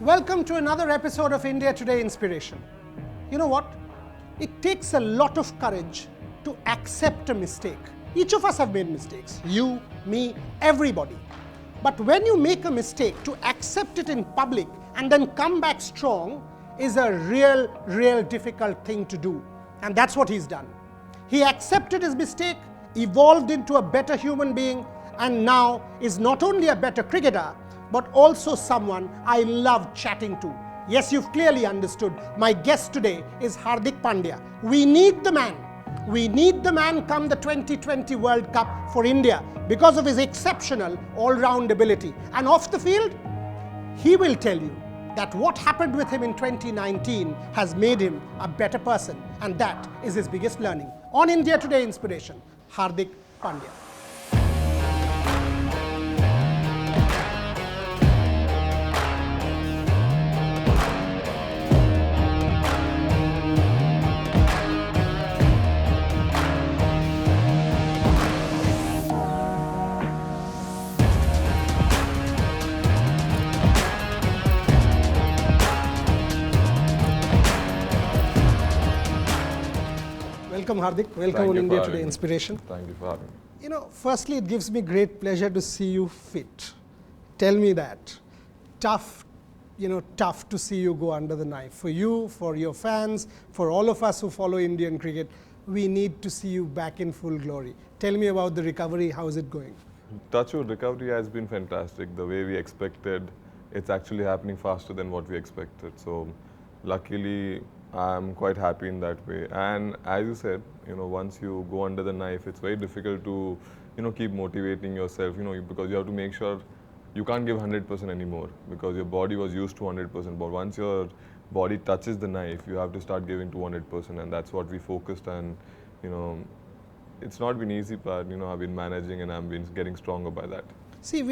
Welcome to another episode of India Today Inspiration. You know what? It takes a lot of courage to accept a mistake. Each of us have made mistakes. You, me, everybody. But when you make a mistake, to accept it in public and then come back strong is a real difficult thing to do. And that's what he's done. He accepted his mistake, evolved into a better human being, and now is not only a better cricketer, but also someone I love chatting to. Yes, you've clearly understood. My guest today is Hardik Pandya. We need the man. We need the man come the 2020 World Cup for India because of his exceptional all-round ability. And off the field, he will tell you that what happened with him in 2019 has made him a better person. And that is his biggest learning. On India Today Inspiration, Hardik Pandya. Welcome Hardik, welcome on India Today Inspiration. Thank you for having me. You know, firstly it gives me great pleasure to see you fit. Tell me that. Tough to see you go under the knife. For you, for your fans, for all of us who follow Indian cricket, we need to see you back in full glory. Tell me about the recovery, how is it going? Touchwood, recovery has been fantastic. The way we expected, it's actually happening faster than what we expected. So luckily, I'm quite happy in that way. And as you said, once you go under the knife, it's very difficult to, keep motivating yourself, because you have to make sure you can't give 100% anymore because your body was used to 100%. But once your body touches the knife, you have to start giving 200%, and that's what we focused. And it's not been easy, but I've been managing and I've been getting stronger by that. See,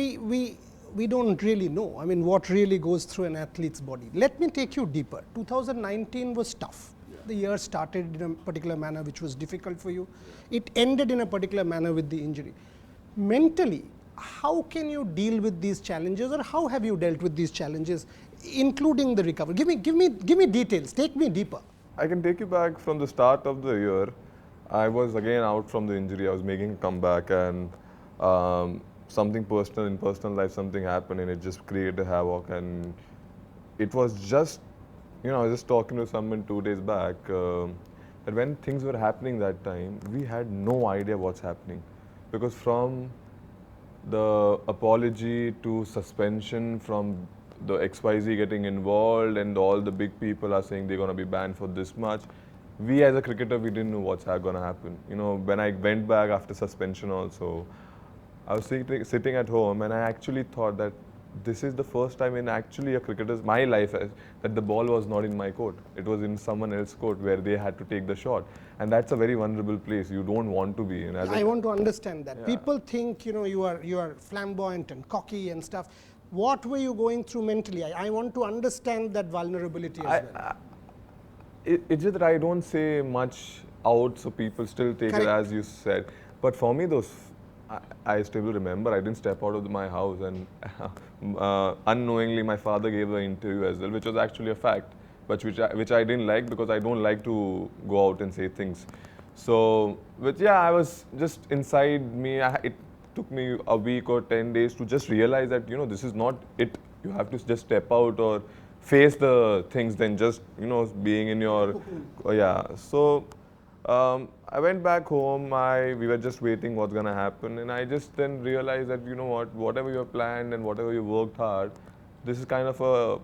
we don't really know, what really goes through an athlete's body. Let me take you deeper. 2019 was tough. Yeah. The year started in a particular manner which was difficult for you. Yeah. It ended in a particular manner with the injury. Mentally, how can you deal with these challenges, or how have you dealt with these challenges, including the recovery? Give me details, take me deeper. I can take you back from the start of the year. I was again out from the injury. I was making a comeback, and something personal in personal life, something happened, and it just created havoc. And it was just, I was just talking to someone 2 days back that when things were happening that time, we had no idea what's happening, because from the apology to suspension, from the XYZ getting involved, and all the big people are saying they're going to be banned for this much. We as a cricketer, we didn't know what's going to happen. When I went back after suspension also, I was sitting at home, and I actually thought that this is the first time in actually a cricketer's, my life, that the ball was not in my court. It was in someone else's court where they had to take the shot. And that's a very vulnerable place. You don't want to be in. I want to understand that. Yeah. People think, you are flamboyant and cocky and stuff. What were you going through mentally? I want to understand that vulnerability as well. It's just that I don't say much out, so people still take it as you said. But for me, I still remember I didn't step out of my house, and unknowingly my father gave the interview as well, which was actually a fact, but which I didn't like, because I don't like to go out and say things. So, but yeah, I was just inside me. It took me a week or 10 days to just realize that this is not it. You have to just step out or face the things than just being in your yeah. So. I went back home, we were just waiting what's going to happen, and I just then realized that, whatever you have planned and whatever you worked hard, this is kind of a,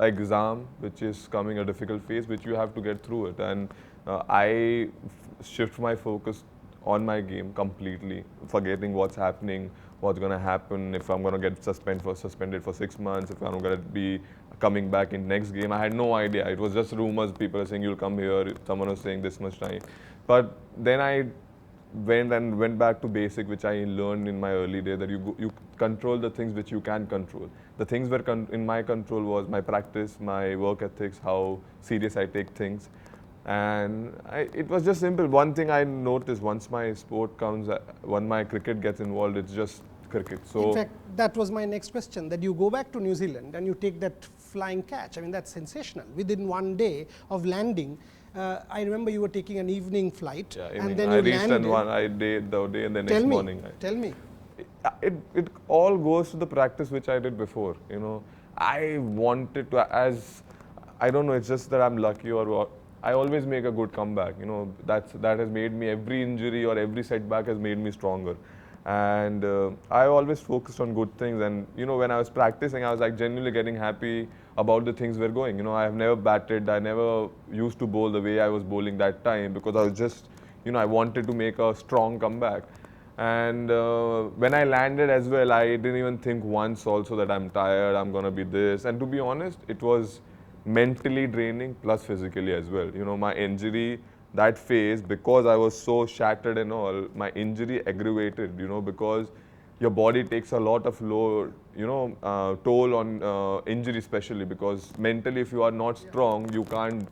exam, which is coming a difficult phase, which you have to get through it. And I shift my focus on my game completely, forgetting what's happening, what's going to happen, if I'm going to get suspended for 6 months, if I'm going to be coming back in next game. I had no idea. It was just rumors. People are saying you'll come here. Someone was saying this much time. But then I went back to basic, which I learned in my early days, that you control the things which you can control. The things were in my control was my practice, my work ethics, how serious I take things. And it was just simple. One thing I noticed, once my sport comes, when my cricket gets involved, it's just cricket. In So fact, that was my next question, that you go back to New Zealand and you take that flying catch. I mean, that's sensational. Within one day of landing, I remember you were taking an evening flight, yeah, and then I you reached landed. and one I did the day and the next Tell me, morning. tell me. It all goes to the practice which I did before. You know, I wanted to, as I don't know, it's just that I'm lucky or what. I always make a good comeback. You know, that has made me, every injury or every setback has made me stronger. And I always focused on good things. And you know, when I was practicing, I was like genuinely getting happy about the things were going. You know, I have never batted. I never used to bowl the way I was bowling that time because I was just, you know, I wanted to make a strong comeback. And when I landed as well, I didn't even think once also that I'm tired, I'm gonna be this. And to be honest, it was mentally draining plus physically as well. You know, my injury, that phase, because I was so shattered and all, my injury aggravated, you know, because your body takes a lot of load, you know, toll on injury, especially because mentally if you are not strong, you can't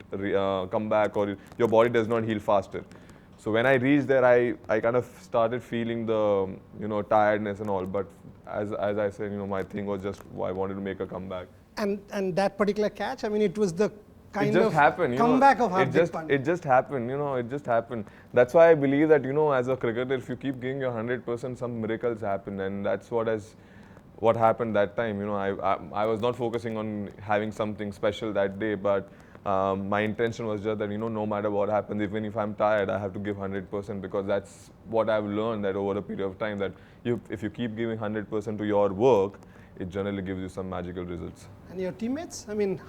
come back, or your body does not heal faster. So when I reached there, I kind of started feeling the, you know, tiredness and all. But as I said, you know, my thing was just I wanted to make a comeback. And that particular catch, I mean, it was the kind It just of happened, you comeback know, of Hardik Pandya. it just happened, you know, it just happened. That's why I believe that, you know, as a cricketer, if you keep giving your 100%, some miracles happen, and that's what happened that time. You know, I was not focusing on having something special that day, but my intention was just that, you know, no matter what happens, even if I'm tired, I have to give 100%, because that's what I've learned, that over a period of time, that if you keep giving 100% to your work, it generally gives you some magical results. And your teammates? I mean,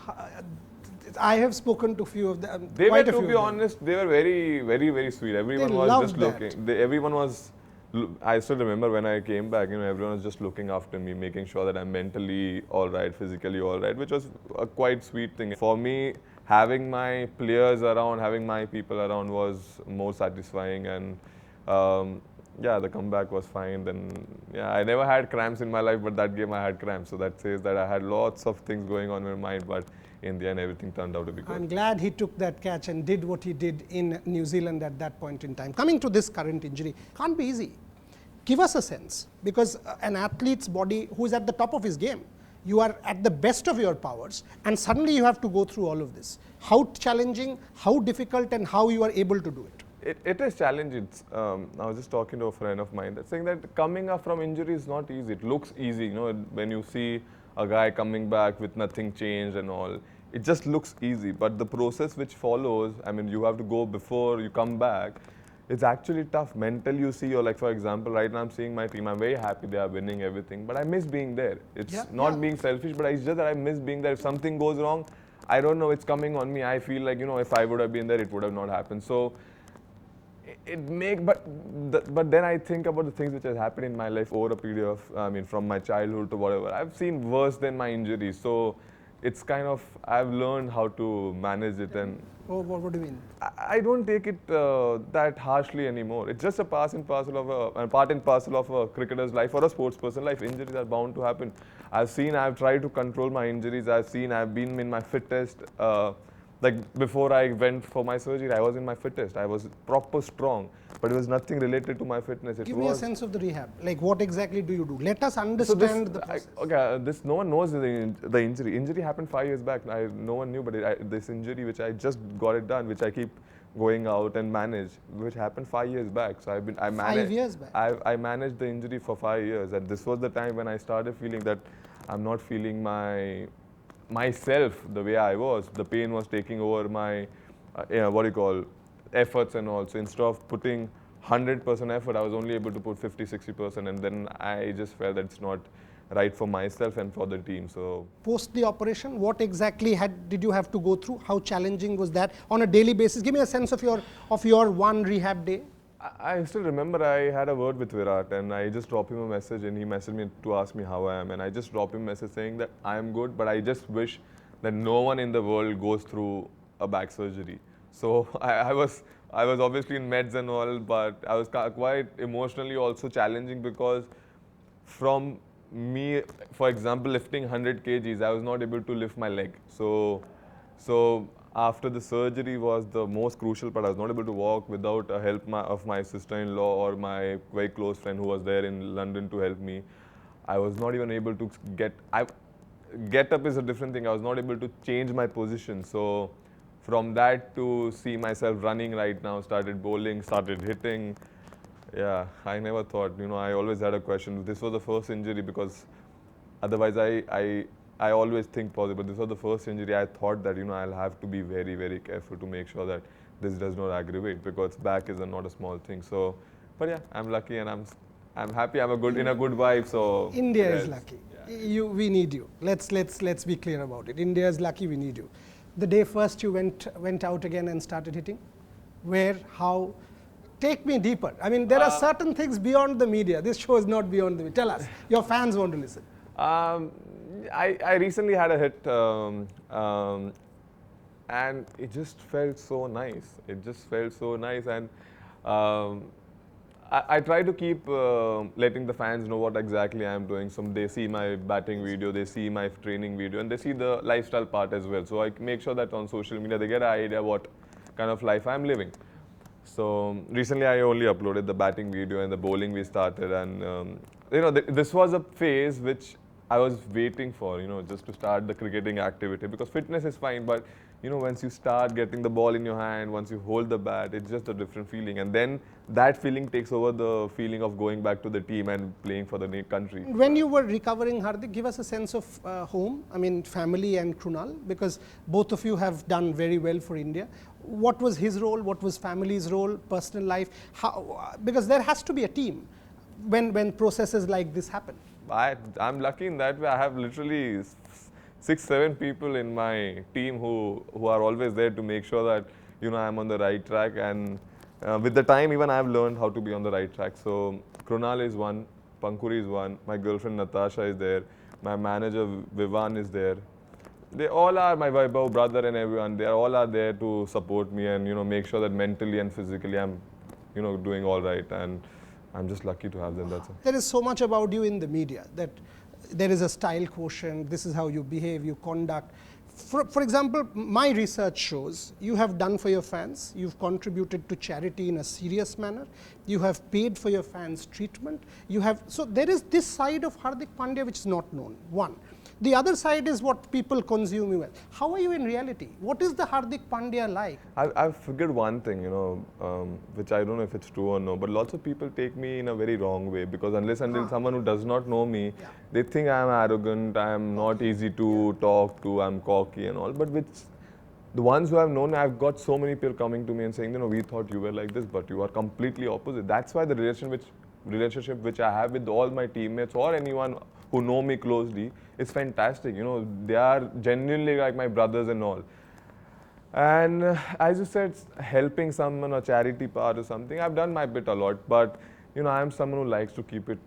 I have spoken to few of them. They were, quite a to few be of them. honest, they were very, very, very sweet. Everyone was loved just that. looking. Everyone was. I still remember when I came back. You know, everyone was just looking after me, making sure that I'm mentally all right, physically all right, which was a quite sweet thing. For me, having my players around, having my people around was more satisfying, and yeah, the comeback was fine. Then yeah, I never had cramps in my life, but that game I had cramps. So that says that I had lots of things going on in my mind, but in the end, everything turned out to be good. I'm glad he took that catch and did what he did in New Zealand at that point in time. Coming to this current injury, can't be easy. Give us a sense, because an athlete's body who is at the top of his game, you are at the best of your powers, and suddenly you have to go through all of this. How challenging, how difficult, and how you are able to do it? It is challenging. I was just talking to a friend of mine that's saying that coming up from injury is not easy. It looks easy, you know, when you see a guy coming back with nothing changed and all. It just looks easy, but the process which follows, I mean, you have to go before you come back. It's actually tough. Mentally, you see, or like for example, right now I'm seeing my team. I'm very happy they are winning everything, but I miss being there. It's not being selfish, but it's just that I miss being there. If something goes wrong, I don't know, it's coming on me. I feel like, you know, if I would have been there, it would have not happened. So but then I think about the things which has happened in my life over a period of, I mean, from my childhood to whatever. I've seen worse than my injuries. So it's kind of, I've learned how to manage it. And Oh, what do you mean? I don't take it that harshly anymore. It's just a part and parcel of a cricketer's life or a sports person life. Injuries are bound to happen. I've tried to control my injuries. I've been in my fittest. Like before I went for my surgery, I was in my fittest. I was proper strong, but it was nothing related to my fitness. Give me a sense of the rehab. Like, what exactly do you do? Let us understand the process. No one knows the injury. Injury happened 5 years back. No one knew, but this injury, which I just got it done, which I keep going out and manage, which happened 5 years back. So I managed. 5 years back. I managed the injury for 5 years, and this was the time when I started feeling that I'm not feeling myself the way I was. The pain was taking over my, efforts and all. So instead of putting 100% effort, I was only able to put 50-60%, and then I just felt that it's not right for myself and for the team. So post the operation, what exactly did you have to go through? How challenging was that on a daily basis? Give me a sense of your one rehab day. I still remember I had a word with Virat, and I just dropped him a message, and he messaged me to ask me how I am, and I just dropped him a message saying that I am good, but I just wish that no one in the world goes through a back surgery. So I was obviously in meds and all, but I was quite emotionally also challenging, because from me, for example, lifting 100 kgs, I was not able to lift my leg. So after the surgery was the most crucial part. I was not able to walk without the help of my sister-in-law or my very close friend who was there in London to help me. I was not even able to get up is a different thing. I was not able to change my position. So from that to see myself running right now, started bowling, started hitting. Yeah, I never thought, I always had a question. This was the first injury because otherwise I always think positive. But this was the first injury. I thought that, I'll have to be very, very careful to make sure that this does not aggravate because back is not a small thing. So, but yeah, I'm lucky and I'm happy. I'm in a good vibe. So India is lucky. Yeah. We need you. Let's be clear about it. India is lucky. We need you. The day first you went out again and started hitting, where, how? Take me deeper. I mean, there are certain things beyond the media. This show is not beyond the media. Tell us. Your fans want to listen. I recently had a hit, and it just felt so nice. It just felt so nice, and I try to keep letting the fans know what exactly I am doing. So they see my batting video, they see my training video, and they see the lifestyle part as well. So I make sure that on social media they get an idea what kind of life I'm living. So recently I only uploaded the batting video and the bowling we started, and this was a phase which I was waiting for, just to start the cricketing activity, because fitness is fine, but once you start getting the ball in your hand, once you hold the bat, it's just a different feeling, and then that feeling takes over the feeling of going back to the team and playing for the country. When you were recovering, Hardik, give us a sense of home, I mean family and Krunal, because both of you have done very well for India. What was his role? What was family's role? Personal life? How? Because there has to be a team when processes like this happen. I'm lucky in that way. I have literally 6-7 people in my team who are always there to make sure that I'm on the right track, and with the time even I've learned how to be on the right track. So Krunal is one, Pankuri is one, my girlfriend Natasha is there, my manager Vivan is there. They all are, my Vaibhav brother and everyone, they all are there to support me and make sure that mentally and physically I'm doing all right, and I'm just lucky to have them. That's it. There is so much about you in the media that there is a style quotient, this is how you behave, you conduct. For example, my research shows you have done for your fans, you've contributed to charity in a serious manner, you have paid for your fans' treatment, so there is this side of Hardik Pandya which is not known, one. The other side is what people consume you with. How are you in reality? What is the Hardik Pandya like? I've figured one thing, which I don't know if it's true or no, but lots of people take me in a very wrong way, because until someone who does not know me, they think I'm arrogant, I'm not easy to talk to, I'm cocky and all. But the ones who have known me, I've got so many people coming to me and saying, we thought you were like this, but you are completely opposite. That's why the relationship which I have with all my teammates or anyone who know me closely, it's fantastic. They are genuinely like my brothers and all. And as you said, helping someone, a charity part or something, I've done my bit a lot. But I'm someone who likes to keep it.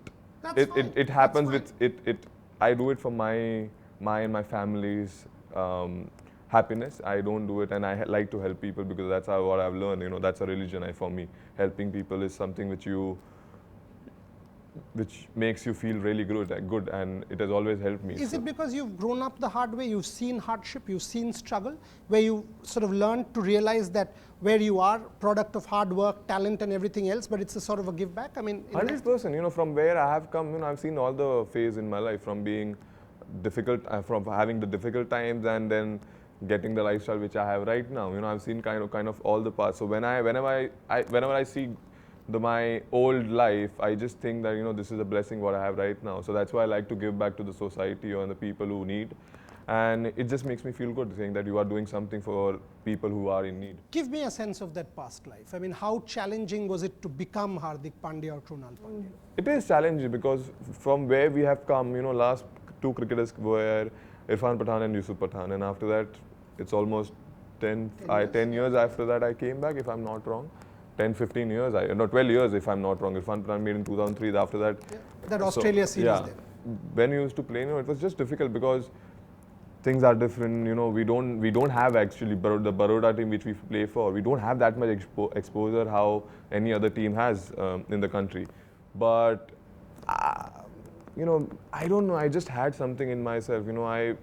It happens with it. I do it for my and my family's happiness. I don't do it, and I like to help people because that's what I've learned. That's a religion for me. Helping people is something which makes you feel really good, and it has always helped me. Is it because you've grown up the hard way, you've seen hardship, you've seen struggle, where you sort of learned to realize that where you are, product of hard work, talent and everything else, but it's a sort of a give back? I mean, 100%, from where I have come, I've seen all the phase in my life, from being difficult, from having the difficult times and then getting the lifestyle which I have right now. I've seen kind of all the parts. So whenever I see my old life, I just think that this is a blessing what I have right now. So that's why I like to give back to the society and the people who need, and it just makes me feel good saying that you are doing something for people who are in need. Give me a sense of that past life. I mean, how challenging was it to become Hardik Pandya or Krunal Pandya? It is challenging because from where we have come, last two cricketers were Irfan Pathan and Yusuf Pathan, and after that it's almost 10 years after that I came back, if I'm not wrong. 10, 15 years, 12 years if I'm not wrong. Irfan Pathan made in 2003, after that. Yeah, that Australia series there. When you used to play, it was just difficult because things are different. We don't have actually the Baroda team which we play for. We don't have that much exposure how any other team has in the country. But I don't know. I just had something in myself.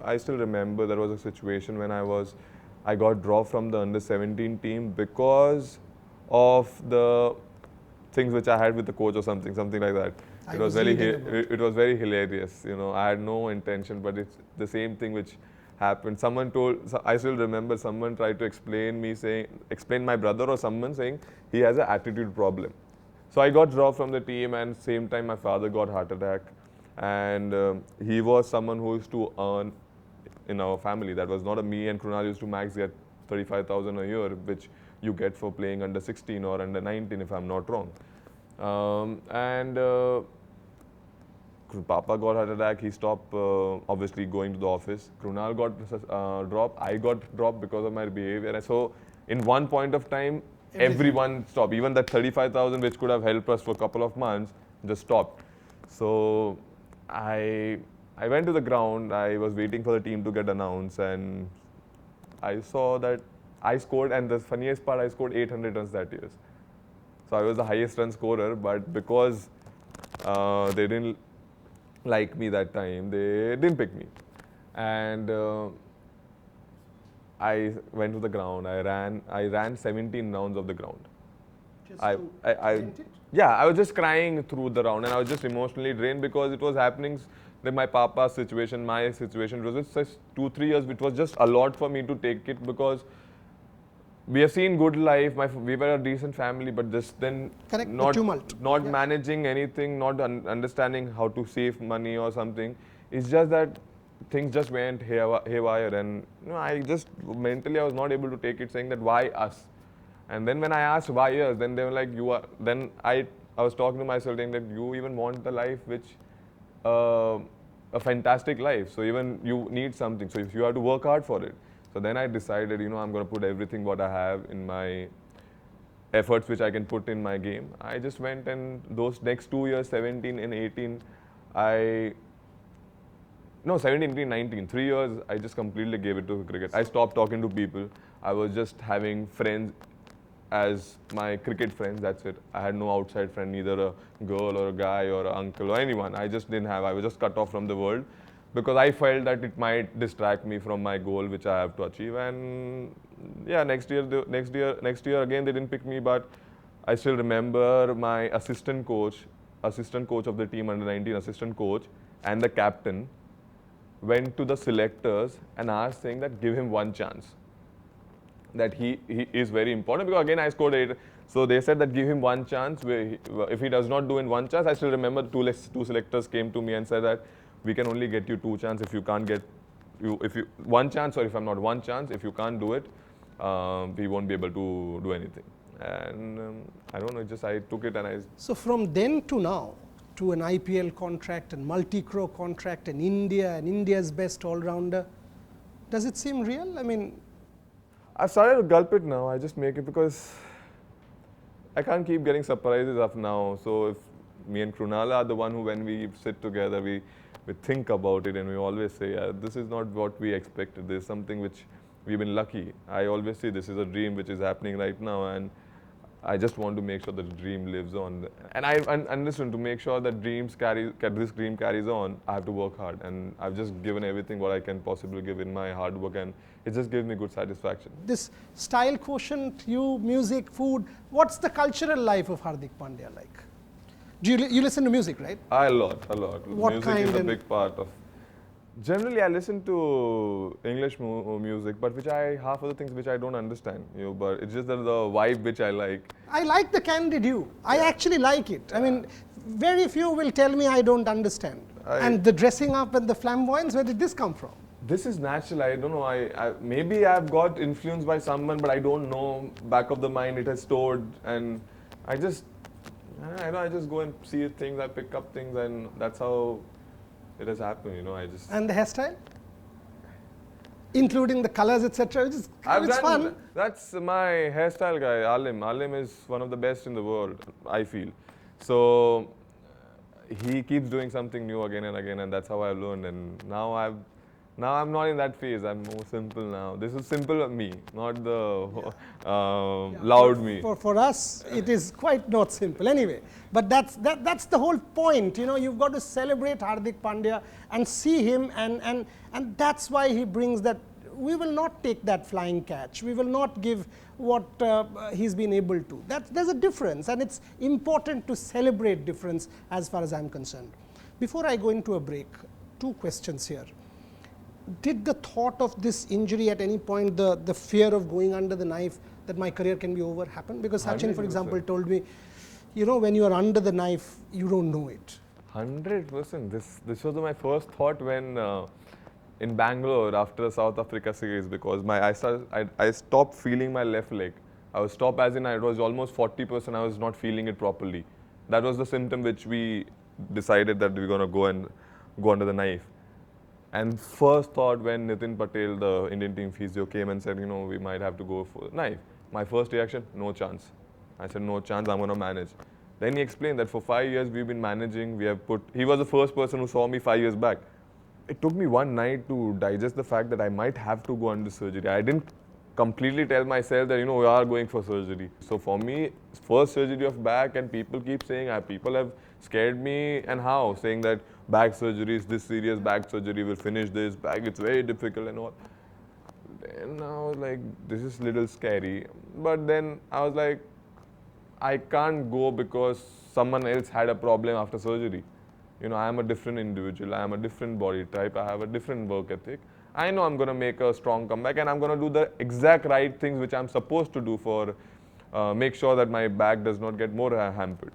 I still remember there was a situation when I got dropped from the under-17 team because of the things which I had with the coach or something like that. It was it was very hilarious. You know, I had no intention, but it's the same thing which happened. Someone told, I still remember someone tried to explain my brother or someone saying he has an attitude problem. So I got dropped from the team, and same time my father got heart attack, and he was someone who used to earn in our family. That was not a me and Krunal used to max get 35,000 a year, which you get for playing under 16 or under 19 if I'm not wrong. Papa got heart attack, he stopped obviously going to the office. Krunal got dropped, I got dropped because of my behavior. And so in one point of time, everyone stopped. Even that 35,000 which could have helped us for a couple of months just stopped. So I went to the ground, I was waiting for the team to get announced, and I saw that I scored, and the funniest part, I scored 800 runs that year. So I was the highest run scorer, but because they didn't like me that time, they didn't pick me. And I went to the ground, I ran 17 rounds of the ground. Yeah, I was just crying through the round, and I was just emotionally drained because it was happening. Like my papa's situation, my situation, it was just 2-3 years. It was just a lot for me to take it because we have seen good life. We were a decent family, but just then not managing anything, not understanding how to save money or something. It's just that things just went haywire, and you know, I just mentally I was not able to take it, saying that why us? And then when I asked why us, then they were like, you are. Then I was talking to myself, saying that you even want the life which a fantastic life. So even you need something. So if you have to work hard for it. So then I decided, you know, I'm going to put everything what I have in my efforts which I can put in my game. I just went, and those next 2 years, 17 and 18, 17, 18, 19, 3 years, I just completely gave it to cricket. I stopped talking to people. I was just having friends as my cricket friends, that's it. I had no outside friend, neither a girl or a guy or an uncle or anyone. I just didn't have, I was just cut off from the world because I felt that it might distract me from my goal which I have to achieve. And yeah, next year again they didn't pick me, but I still remember my assistant coach of the team under 19, assistant coach and the captain went to the selectors and asked, saying that give him one chance. That he is very important, because again I scored 8. So they said that give him one chance. If he does not do in one chance, I still remember two selectors came to me and said that we can only get you 2 chances. If you can't get one chance, or if I'm not one chance, if you can't do it, we won't be able to do anything. And I don't know, just I took it and I. So from then to now, to an IPL contract and multi-crore contract in India and India's best all-rounder, does it seem real? I mean, I've started to gulp it now. I just make it because I can't keep getting surprises up now. So if me and Krunal are the one who, when we sit together, we think about it, and we always say, yeah, this is not what we expected. This is something which we've been lucky. I always say this is a dream which is happening right now, and I just want to make sure that the dream lives on. And I understand, to make sure that this dream carries on, I have to work hard. And I've just given everything what I can possibly give in my hard work, and it just gives me good satisfaction. This style quotient, music, food, what's the cultural life of Hardik Pandya like? Do you listen to music, right? A lot. What music kind is a big part of. Generally, I listen to English music, but half of the things which I don't understand. You know, but it's just that the vibe which I like. I like the candid you. I actually like it. I mean, very few will tell me I don't understand. And the dressing up and the flamboyance, where did this come from? This is natural. I don't know. Maybe I've got influenced by someone, but I don't know. Back of the mind, it has stored, and I just go and see things. I pick up things, and that's how it has happened. You know, And the hairstyle, including the colors, etc. It's fun. That's my hairstyle guy, Alim. Alim is one of the best in the world, I feel. So he keeps doing something new again and again, and that's how I've learned. And now I'm not in that phase. I'm more simple now. This is simple me, not the loud me. For us, it is quite not simple. Anyway, but that's the whole point. You know, you've got to celebrate Hardik Pandya and see him, and that's why he brings that we will not take that flying catch. We will not give what he's been able to. There's a difference, and it's important to celebrate difference as far as I'm concerned. Before I go into a break, two questions here. Did the thought of this injury at any point, the fear of going under the knife, that my career can be over, happen? Because Sachin, for example, told me, you know, when you are under the knife, you don't know it. 100%. This was my first thought when in Bangalore after the South Africa series, because I stopped feeling my left leg. I was stopped as in it was almost 40%. I was not feeling it properly. That was the symptom which we decided that we're gonna go under the knife. And first thought when Nitin Patel, the Indian team physio, came and said, you know, we might have to go for the knife. My first reaction, no chance. I said, no chance, I'm gonna manage. Then he explained that for 5 years we've been managing, he was the first person who saw me 5 years back. It took me one night to digest the fact that I might have to go under surgery. I didn't completely tell myself that, you know, we are going for surgery. So for me, first surgery of back, and people keep saying, people have scared me, and how? Saying that back surgery is this serious, back surgery will finish this, back it's very difficult and all. Then I was like, this is a little scary. But then I was like, I can't go because someone else had a problem after surgery. You know, I am a different individual, I am a different body type, I have a different work ethic. I know I'm going to make a strong comeback, and I'm going to do the exact right things which I'm supposed to do for make sure that my back does not get more hampered.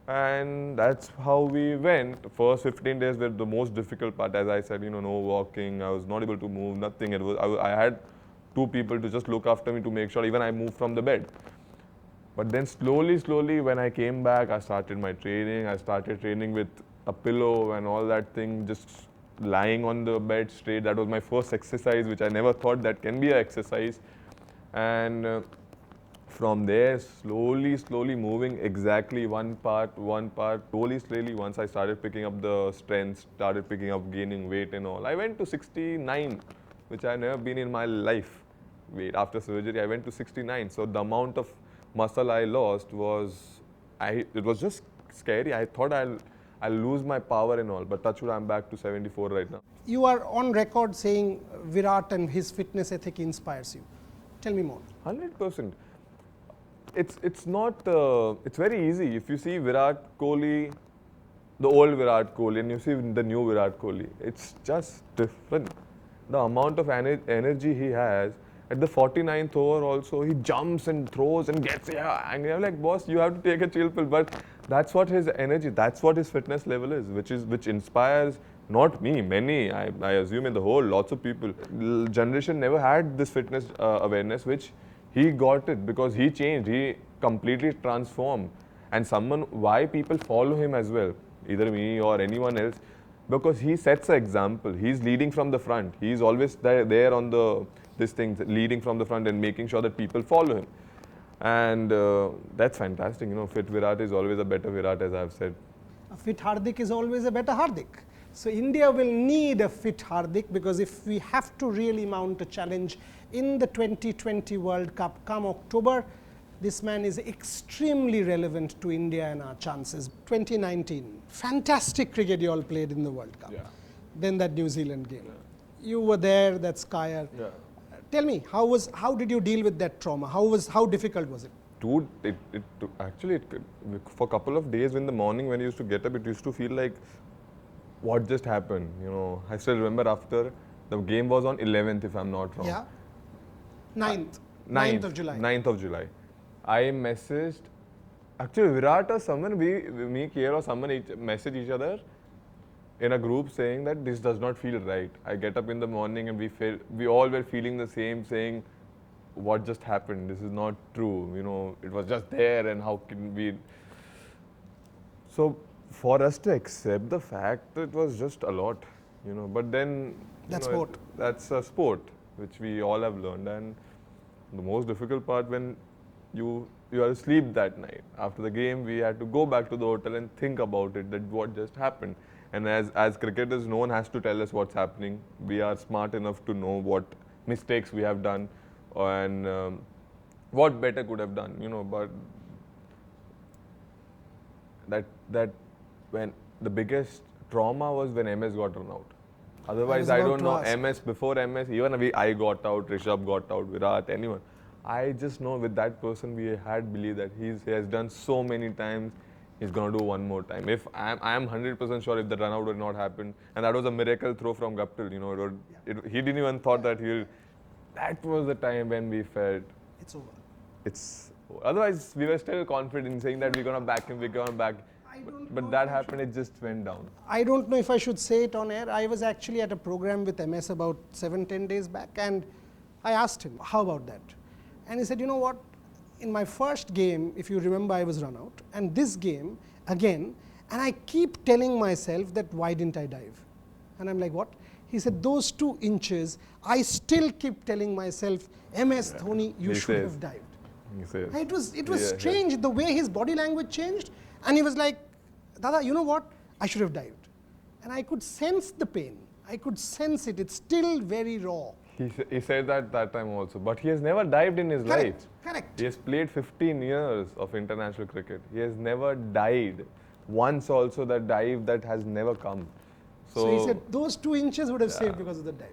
And that's how we went. First 15 days were the most difficult part. As I said, you know, no walking, I was not able to move, nothing. I had two people to just look after me to make sure even I moved from the bed. But then slowly, when I came back, I started my training. I started training with a pillow and all that thing, just lying on the bed straight. That was my first exercise, which I never thought that can be an exercise. And from there, slowly moving exactly one part, slowly, once I started picking up the strength, started picking up gaining weight and all. I went to 69, which I never been in my life. Weight after surgery, I went to 69. So the amount of muscle I lost it was just scary. I thought I'll lose my power and all, but touch wood, I'm back to 74 right now. You are on record saying Virat and his fitness ethic inspires you. Tell me more. 100%. It's not, it's very easy. If you see Virat Kohli, the old Virat Kohli, and you see the new Virat Kohli, it's just different. The amount of energy he has, at the 49th over also, he jumps and throws and gets, and you're like, boss, you have to take a chill pill. But that's what his energy, that's what his fitness level is, which inspires not me, many, I assume in the whole, lots of people. Generation never had this fitness awareness, which he got it because he changed, he completely transformed. And why people follow him as well, either me or anyone else, because he sets an example. He's leading from the front. He's always there on this thing, leading from the front and making sure that people follow him. And that's fantastic. You know, fit Virat is always a better Virat, as I've said. A fit Hardik is always a better Hardik. So India will need a fit Hardik, because if we have to really mount a challenge in the 2020 World Cup come October, this man is extremely relevant to India and our chances. 2019, fantastic cricket you all played in the World Cup. Yeah. Then that New Zealand game. Yeah. You were there, that Skyer. Yeah. Tell me, how did you deal with that trauma? How difficult was it? Dude, actually, for a couple of days in the morning when I used to get up, it used to feel like, what just happened? You know, I still remember after the game was on 11th, if I'm not wrong. Yeah. 9th of July. 9th of July. I messaged, actually Virat or someone, me, Kier or someone messaged each other in a group saying that this does not feel right. I get up in the morning and we all were feeling the same, saying, what just happened? This is not true. You know, it was just there, and how can we? So for us to accept the fact that it was just a lot, you know, but then that's sport. That's a sport which we all have learned, and the most difficult part when you are asleep that night. After the game, we had to go back to the hotel and think about it, that what just happened. And as cricketers, no one has to tell us what's happening. We are smart enough to know what mistakes we have done and what better could have done, you know. But that when the biggest trauma was when MS got run out. Otherwise, I don't know MS. Before MS, even I got out, Rishabh got out, Virat, anyone. I just know with that person, we had believed that he has done so many times, he's going to do one more time. If I'm 100% sure if the run out would not happen, and that was a miracle throw from Guptill, you know, he didn't even thought that that was the time when we felt it's over. Otherwise, we were still confident in saying that we're going to back him, we're going to back. But that happened, it just went down. I don't know if I should say it on air. I was actually at a program with MS about 7-10 days back, and I asked him, how about that? And he said, you know what, in my first game, if you remember, I was run out, and this game, again, and I keep telling myself that why didn't I dive? And I'm like, what? He said, those 2 inches, I still keep telling myself, MS Dhoni, you should have dived. It was strange, the way his body language changed, and he was like, Dada, you know what? I should have dived. And I could sense the pain. I could sense it. It's still very raw. He said that time also. But he has never dived in his life. Correct. He has played 15 years of international cricket. He has never dived. Once also that dive that has never come. So he said those 2 inches would have saved because of the dive.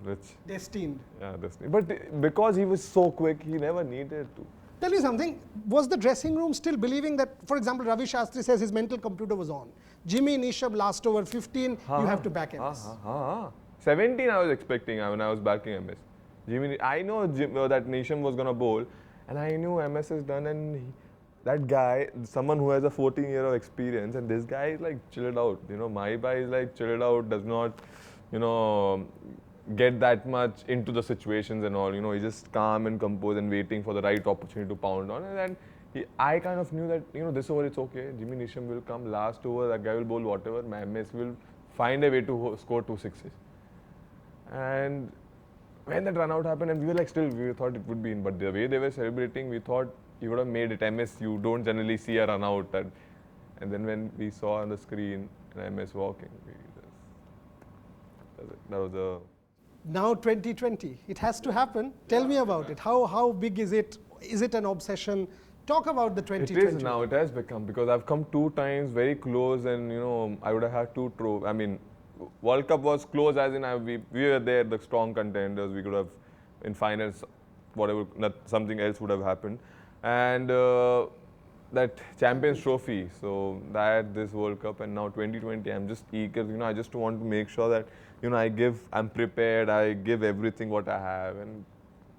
Yeah. Destined. Yeah, destined. But because he was so quick, he never needed to. Tell me something, was the dressing room still believing that, for example, Ravi Shastri says his mental computer was on. Jimmy, Nishabh, last over 15, you have to back MS. 17 I was expecting when I was backing MS. Jimmy, I know that Nishabh was going to bowl, and I knew MS is done, and that guy, someone who has a 14-year of experience, and this guy is like chilled out. You know, my guy is like chilled out, does not, you know, get that much into the situations and all, you know, he's just calm and composed and waiting for the right opportunity to pound on. And then I kind of knew that, you know, this over it's okay. Jimmy Nishabh will come last over, that guy will bowl whatever, my MS will find a way to score 2 sixes. And when that run out happened, and we were like we thought it would be in, but the way they were celebrating, we thought he would have made it. MS, you don't generally see a run out. And then when we saw on the screen MS walking, that was a... Now 2020, it has to happen. Tell me about it. How big is it? Is it an obsession? Talk about the 2020. It is now, it has become, because I've come 2 times very close, and you know, I would have had 2 trophies. I mean, World Cup was close as in we were there, the strong contenders. We could have, in finals, whatever, something else would have happened. And that Champions Trophy, so that, this World Cup, and now 2020, I'm just eager, you know, I just want to make sure that, you know, I'm prepared, I give everything what I have, and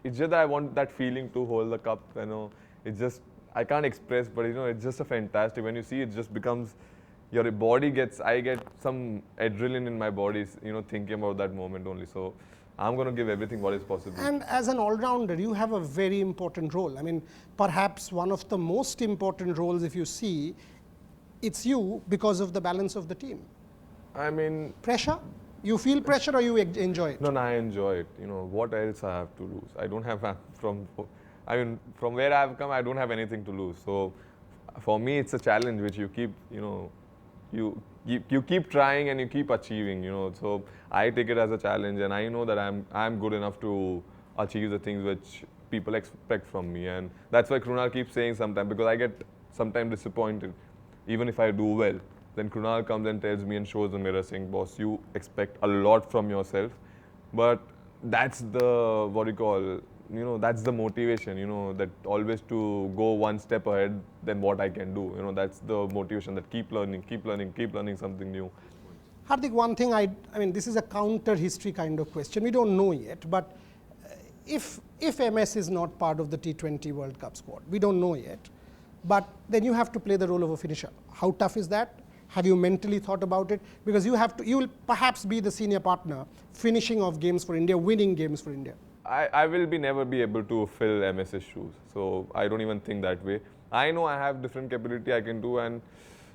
it's just that I want that feeling to hold the cup, you know, it's just, I can't express, but you know, it's just a fantastic, when you see it just becomes, your body I get some adrenaline in my body, you know, thinking about that moment only, so I'm going to give everything what is possible. And as an all-rounder, you have a very important role. I mean, perhaps one of the most important roles, if you see, it's you because of the balance of the team. I mean... Pressure? You feel pressure or you enjoy it? No, I enjoy it. You know, what else I have to lose? I don't have, from where I have come, I don't have anything to lose. So, for me, it's a challenge which you keep, you know, you keep trying and you keep achieving, you know. So I take it as a challenge, and I know that I'm good enough to achieve the things which people expect from me, and that's why Krunal keeps saying sometimes, because I get sometimes disappointed, even if I do well. Then Krunal comes and tells me and shows the mirror saying, boss, you expect a lot from yourself, but that's the, what you call, you know, that's the motivation, you know, that always to go one step ahead than what I can do. You know, that's the motivation, that keep learning something new. Hardik, one thing, I mean, this is a counter history kind of question. We don't know yet, but if MS is not part of the T20 World Cup squad, we don't know yet, but then you have to play the role of a finisher. How tough is that? Have you mentally thought about it? Because you will perhaps be the senior partner, finishing off games for India, winning games for India. I will never be able to fill MS's shoes, so I don't even think that way. I know I have different capability I can do, and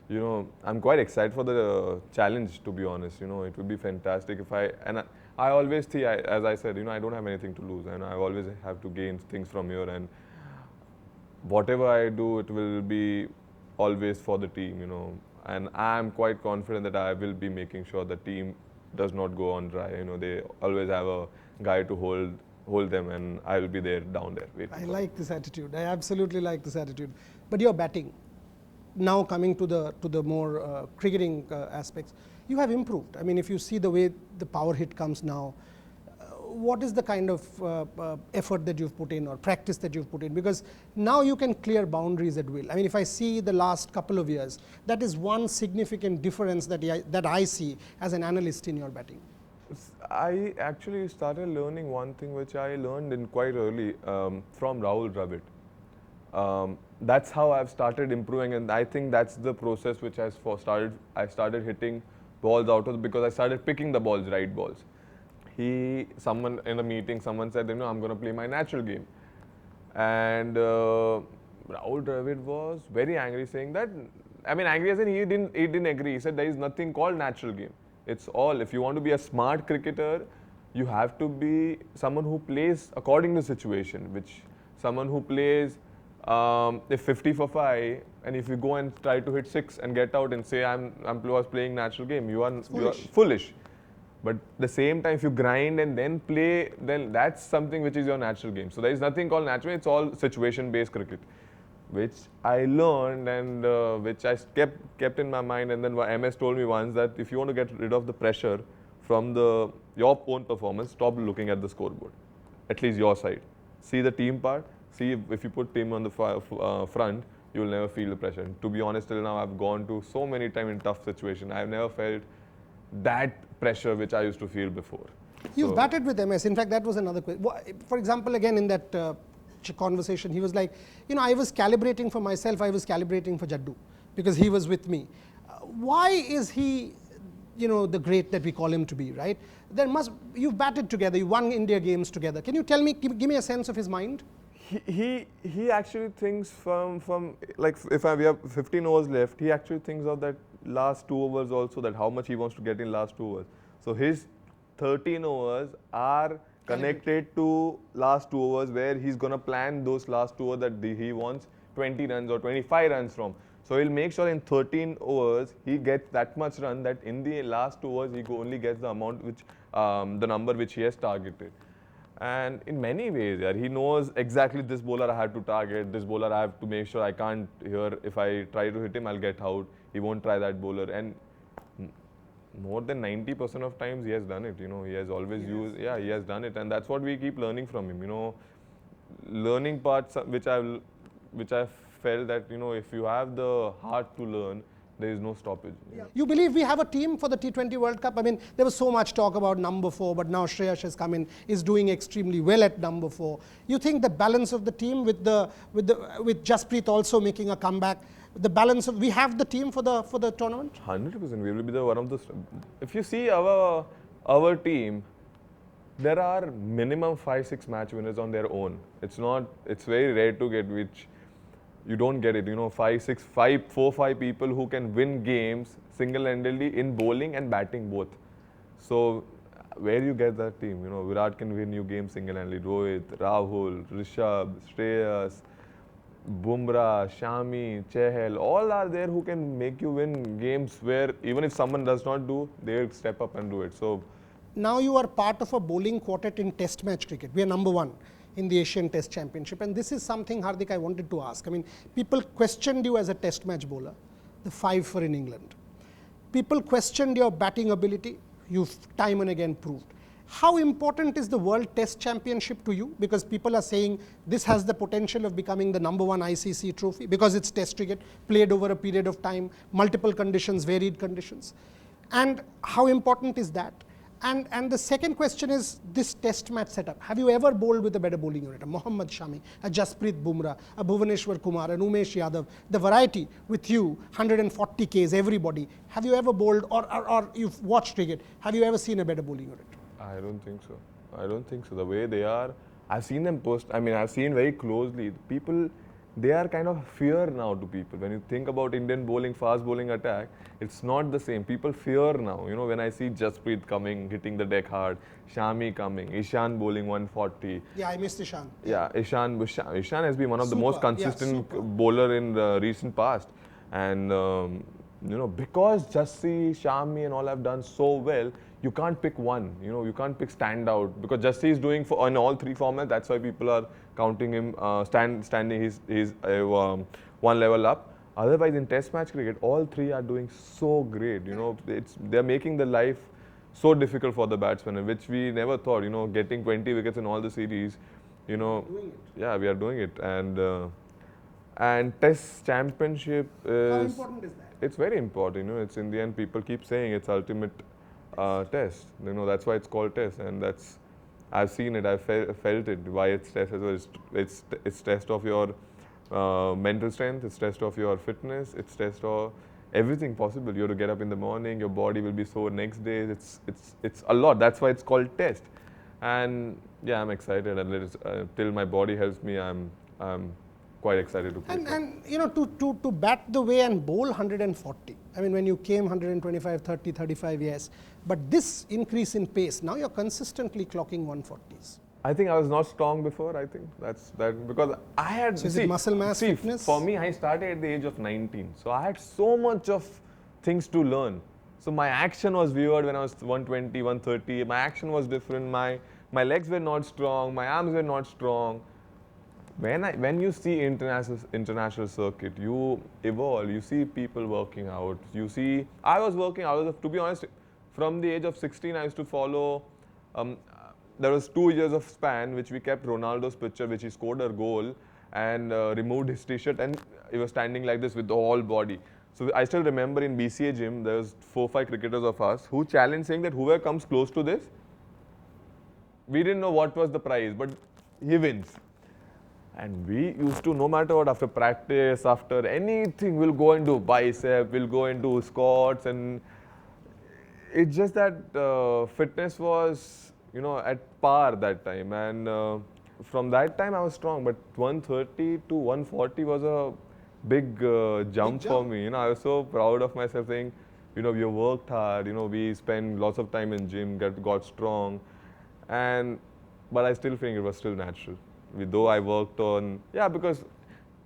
you know, I'm quite excited for the challenge, to be honest. You know, it would be fantastic if I always think, as I said, you know, I don't have anything to lose, and I always have to gain things from here, and whatever I do, it will be always for the team, you know, and I'm quite confident that I will be making sure the team does not go on dry. You know, they always have a guy to hold them, and I will be there, down there, waiting. I like this attitude. I absolutely like this attitude. But you're batting. Now coming to the more cricketing aspects, You have improved. I mean, if you see the way the power hit comes now, what is the kind of effort that you've put in or practice that you've put in? Because now you can clear boundaries at will. I mean, if I see the last couple of years, that is one significant difference that I see as an analyst in your batting. I actually started learning one thing which I learned in quite early from Rahul Dravid. That's how I've started improving, and I think that's the process which I started hitting balls out of, because I started picking the balls, right balls. Someone in a meeting, someone said, you know, I'm going to play my natural game. And Rahul Dravid was very angry, saying that, I mean, angry as in he didn't agree. He said there is nothing called natural game. It's all, if you want to be a smart cricketer, you have to be someone who plays according to situation, someone who plays if 50 for 5, and if you go and try to hit 6 and get out and say I was playing natural game, you are foolish. But at the same time, if you grind and then play, then that's something which is your natural game. So there is nothing called natural, it's all situation-based cricket, which I learned and which I kept in my mind. And then MS told me once that if you want to get rid of the pressure from your own performance, stop looking at the scoreboard, at least your side. See the team part, see if you put team on the front, you will never feel the pressure. And to be honest, till now I've gone to so many times in tough situations, I've never felt that pressure which I used to feel before. You've batted with MS. In fact, that was another question. For example, again in that conversation, he was like, you know, I was calibrating for myself, I was calibrating for Jaddu, because he was with me. Why is he, you know, the great that we call him to be, right? You've batted together, you won India games together. Can you tell me, give me a sense of his mind? He actually thinks from like if we have 15 overs left, he actually thinks of that last 2 overs also, that how much he wants to get in last 2 overs. So his 13 overs are connected to last 2 overs, where he's going to plan those last 2 overs that he wants 20 runs or 25 runs from. So he'll make sure in 13 overs he gets that much run, that in the last 2 overs he only gets the amount which the number which he has targeted. And in many ways, he knows exactly this bowler I have to target, this bowler I have to make sure I can't here. If I try to hit him, I'll get out. He won't try that bowler. And more than 90% of times he has done it. You know, he has always used, he has done it. And that's what we keep learning from him. You know, learning parts which I felt that, you know, if you have the heart to learn, there is no stoppage. Yeah. You believe we have a team for the T20 World Cup? I mean, there was so much talk about number 4, but now Shreyas has come in, is doing extremely well at number 4. You think the balance of the team with Jasprit also making a comeback, the balance of, we have the team for the tournament? 100%. We will be one of the. If you see our team, there are minimum 5-6 match winners on their own. It's very rare to get which. You don't get it, you know, 4-5 people who can win games single-handedly in bowling and batting both. So where you get that team? You know, Virat can win you games single-handedly. Rohit, Rahul, Rishabh, Shreyas, Bumrah, Shami, Chahal, all are there who can make you win games where even if someone does not do, they'll step up and do it. So now you are part of a bowling quartet in Test match cricket. We are number 1 in the Asian Test Championship. And this is something, Hardik, I wanted to ask. I mean, people questioned you as a Test match bowler, the 5 for in England. People questioned your batting ability. You've time and again proved. How important is the World Test Championship to you? Because people are saying this has the potential of becoming the number 1 ICC trophy, because it's Test cricket, played over a period of time, multiple conditions, varied conditions. And how important is that? And the second question is this Test match setup. Have you ever bowled with a better bowling unit? A Mohammad Shami, a Jasprit Bumrah, a Bhuvaneshwar Kumar, an Umesh Yadav, the variety with you, 140 Ks, everybody. Have you ever bowled, or you've watched cricket, have you ever seen a better bowling unit? I don't think so. I don't think so. The way they are, I've seen them I've seen very closely. People, they are kind of fear now to people. When you think about Indian bowling, fast bowling attack, it's not the same. People fear now. You know, when I see Jasprit coming, hitting the deck hard, Shami coming, Ishan bowling 140. Yeah, I missed Ishan. Yeah, Ishan has been one of the most consistent bowler in the recent past. And, you know, because Jassi, Shami and all have done so well, you can't pick one. You know, you can't pick standout, because Jassi is doing on all 3 formats. That's why people are counting him standing. He's one level up. Otherwise, in Test match cricket, all three are doing so great. You know, they're making the life so difficult for the batsmen, which we never thought. You know, getting 20 wickets in all the series. You know, yeah, we are doing it, and Test championship is. How important is that? It's very important. You know, it's in the end. People keep saying it's ultimate test. You know, that's why it's called Test, and that's. I've seen it. I've felt it. Why it's Test as well. It's test of your mental strength. It's test of your fitness. It's test of everything possible. You have to get up in the morning. Your body will be sore next day. It's a lot. That's why it's called Test. And yeah, I'm excited. And till my body helps me, I'm quite excited to play. And you know, to bat the way and bowl 140. I mean, when you came 125, 30, 35, yes. But this increase in pace, now you're consistently clocking 140s. I think I was not strong before. I think that's because I had. So is it muscle mass, fitness? For me, I started at the age of 19. So I had so much of things to learn. So my action was weird when I was 120, 130. My action was different. My legs were not strong. My arms were not strong. When you see international circuit, you evolve. You see people working out. You see, I was working out. To be honest, from the age of 16, I used to follow. There was 2 years of span which we kept Ronaldo's picture, which he scored a goal and removed his t-shirt, and he was standing like this with the whole body. So I still remember in BCA gym, there was 4-5 cricketers of us who challenged, saying that whoever comes close to this, we didn't know what was the prize, but he wins. And we used to, no matter what, after practice, after anything, we'll go and do bicep, we'll go and do squats, and it's just that fitness was, you know, at par that time. And from that time, I was strong, but 130 to 140 was a big jump for me. You know, I was so proud of myself, saying, you know, we worked hard, you know, we spent lots of time in gym, got strong, but I still think it was still natural. Though I worked on, because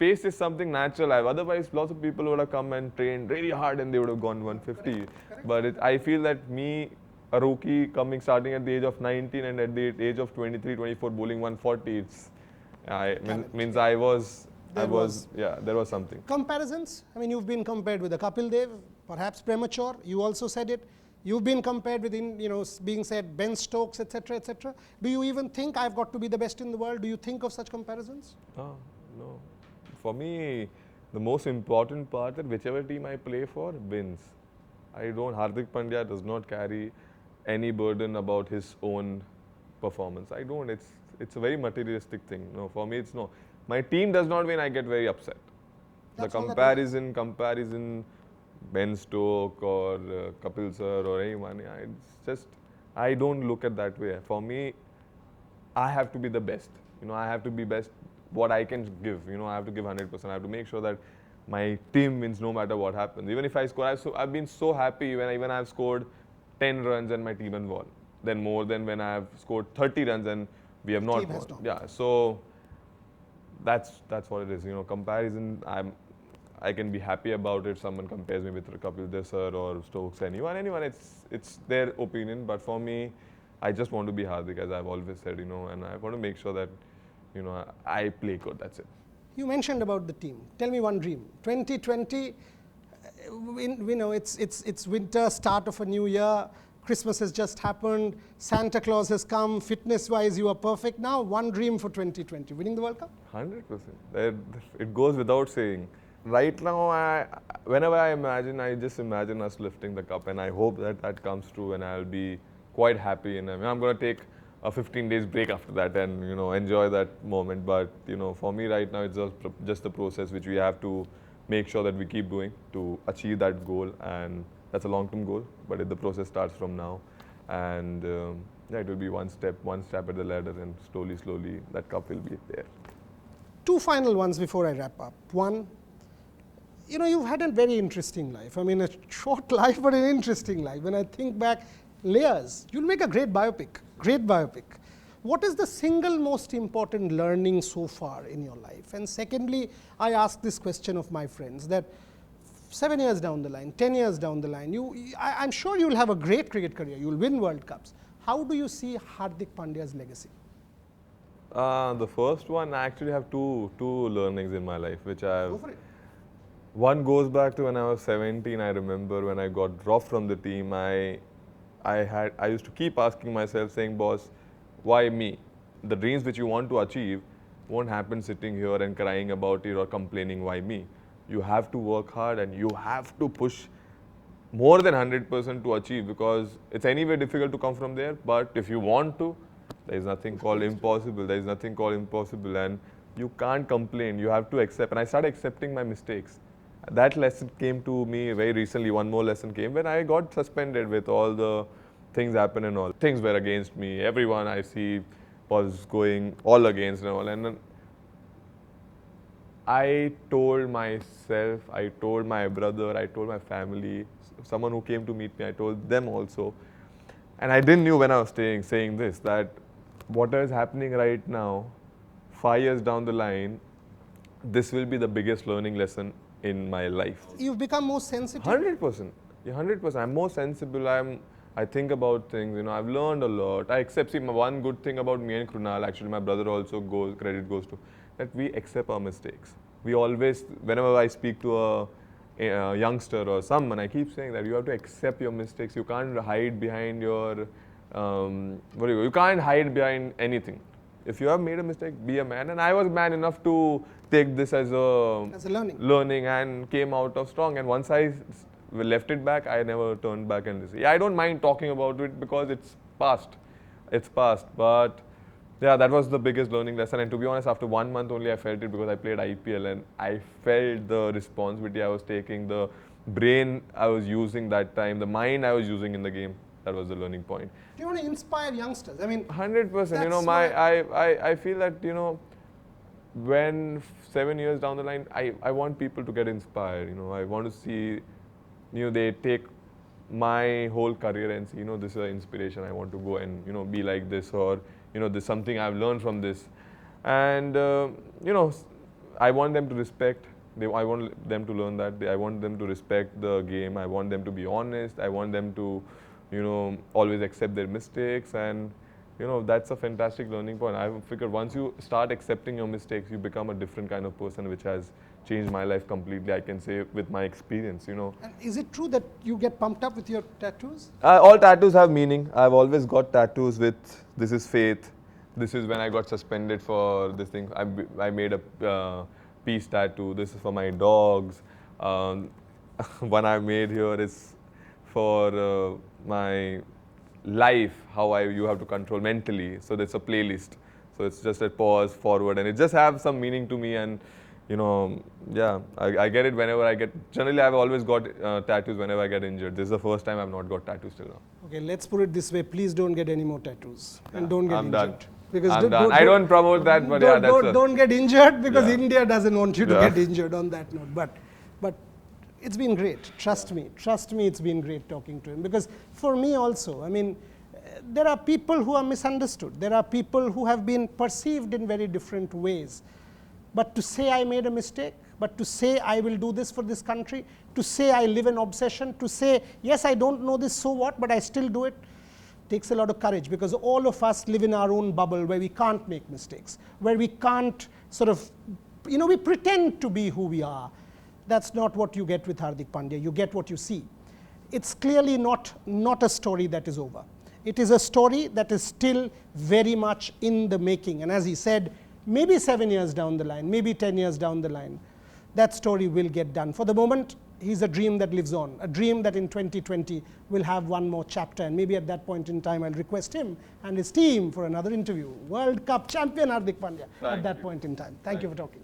pace is something natural. Otherwise, lots of people would have come and trained really hard and they would have gone 150. Correct. But I feel that me, a rookie starting at the age of 19 and at the age of 23, 24 bowling 140, there was something. Comparisons? I mean, you've been compared with a Kapil Dev, perhaps premature. You also said it. You've been compared with, being said Ben Stokes, etc., etc. Do you even think I've got to be the best in the world? Do you think of such comparisons? No. For me, the most important part that whichever team I play for wins. Hardik Pandya does not carry any burden about his own performance. I don't. It's a very materialistic thing. No, for me, it's no. My team does not win, I get very upset. That's the comparison. Ben Stokes or Kapil sir or anyone, I don't look at that way. For me, I have to be the best. I have to be best what I can give. I have to give 100%. I have to make sure that my team wins no matter what happens. Even if I score, I've been so happy when I've scored 10 runs and my team has won. Then more than when I've scored 30 runs and we have not won. Yeah, so that's what it is. Comparison, I can be happy about it. Someone compares me with Kapil Dev sir or Stokes, anyone. It's their opinion. But for me, I just want to be Hardik, as I've always said, and I want to make sure that, I play good. That's it. You mentioned about the team. Tell me one dream. 2020, it's winter, start of a new year. Christmas has just happened. Santa Claus has come. Fitness-wise, you are perfect. Now, one dream for 2020, winning the World Cup? 100%. It goes without saying. Right now, whenever I imagine, I just imagine us lifting the cup, and I hope that comes true, and I'll be quite happy. And I'm going to take a 15 days break after that, and enjoy that moment. But for me right now, it's just the process which we have to make sure that we keep doing to achieve that goal, and that's a long-term goal. But the process starts from now, and it will be one step at the ladder, and slowly that cup will be there. Two final ones before I wrap up. One. You've had a very interesting life. I mean, a short life, but an interesting life. When I think back, layers, you'll make a great biopic. What is the single most important learning so far in your life? And secondly, I ask this question of my friends, that 7 years down the line, 10 years down the line, I'm sure you'll have a great cricket career. You'll win World Cups. How do you see Hardik Pandya's legacy? The first one, I actually have two learnings in my life, which I've... Go for it. One goes back to when I was 17. I remember when I got dropped from the team, I used to keep asking myself, saying, boss, why me? The dreams which you want to achieve won't happen sitting here and crying about it or complaining, why me? You have to work hard and you have to push more than 100% to achieve, because it's anyway difficult to come from there. But if you want to, there is nothing called impossible. There is nothing called impossible, and you can't complain. You have to accept. And I started accepting my mistakes. That lesson came to me very recently. One more lesson came when I got suspended with all the things happen and all. Things were against me. Everyone I see was going all against and all. And then I told myself, I told my brother, I told my family, someone who came to meet me, I told them also. And I didn't knew when I was saying this, that what is happening right now, 5 years down the line, this will be the biggest learning lesson in my life. You've become more sensitive? 100%. Yeah, 100%. I'm more sensible. I think about things, I've learned a lot. I accept, see, one good thing about me and Krunal, actually my brother also credit goes to, that we accept our mistakes. We always, whenever I speak to a youngster or someone, I keep saying that you have to accept your mistakes. You can't hide behind your, you can't hide behind anything. If you have made a mistake, be a man. And I was man enough to take this as a learning and came out of strong. And once I left it back, I never turned back and say, yeah, I don't mind talking about it because it's past. It's past. But yeah, that was the biggest learning lesson. And to be honest, after 1 month only, I felt it because I played IPL and I felt the responsibility I was taking, the brain I was using that time, the mind I was using in the game. That was the learning point. Do you want to inspire youngsters? I mean, 100%. I feel that, when 7 years down the line, I want people to get inspired. I want to see, they take my whole career and see, this is an inspiration. I want to go and, be like this, or, this is something I've learned from this. And, I want them to respect. I want them to learn that. I want them to respect the game. I want them to be honest. I want them to, always accept their mistakes. And, that's a fantastic learning point. I figured once you start accepting your mistakes, you become a different kind of person, which has changed my life completely, I can say, with my experience, And is it true that you get pumped up with your tattoos? All tattoos have meaning. I've always got tattoos with, this is faith. This is when I got suspended for this thing. I made a peace tattoo. This is for my dogs. One I made here is for my life, how you have to control mentally. So there's a playlist. So it's just a pause, forward, and it just have some meaning to me. And yeah, I get it whenever I get. Generally, I've always got tattoos whenever I get injured. This is the first time I've not got tattoos till now. Okay, let's put it this way. Please don't get any more tattoos, and don't get injured. Done. Because I'm done. I don't promote that, but yeah, that's don't get injured, because India doesn't want you to get injured on that note. But it's been great. Trust me, it's been great talking to him. Because for me also, I mean, there are people who are misunderstood. There are people who have been perceived in very different ways. But to say I made a mistake, but to say I will do this for this country, to say I live an obsession, to say, yes, I don't know this, so what, but I still do it, takes a lot of courage, because all of us live in our own bubble where we can't make mistakes, where we can't sort of, we pretend to be who we are. That's not what you get with Hardik Pandya. You get what you see. It's clearly not a story that is over. It is a story that is still very much in the making. And as he said, maybe 7 years down the line, maybe 10 years down the line, that story will get done. For the moment, he's a dream that lives on, a dream that in 2020 will have one more chapter. And maybe at that point in time, I'll request him and his team for another interview. World Cup champion Hardik Pandya at that point in time. Thank you for talking.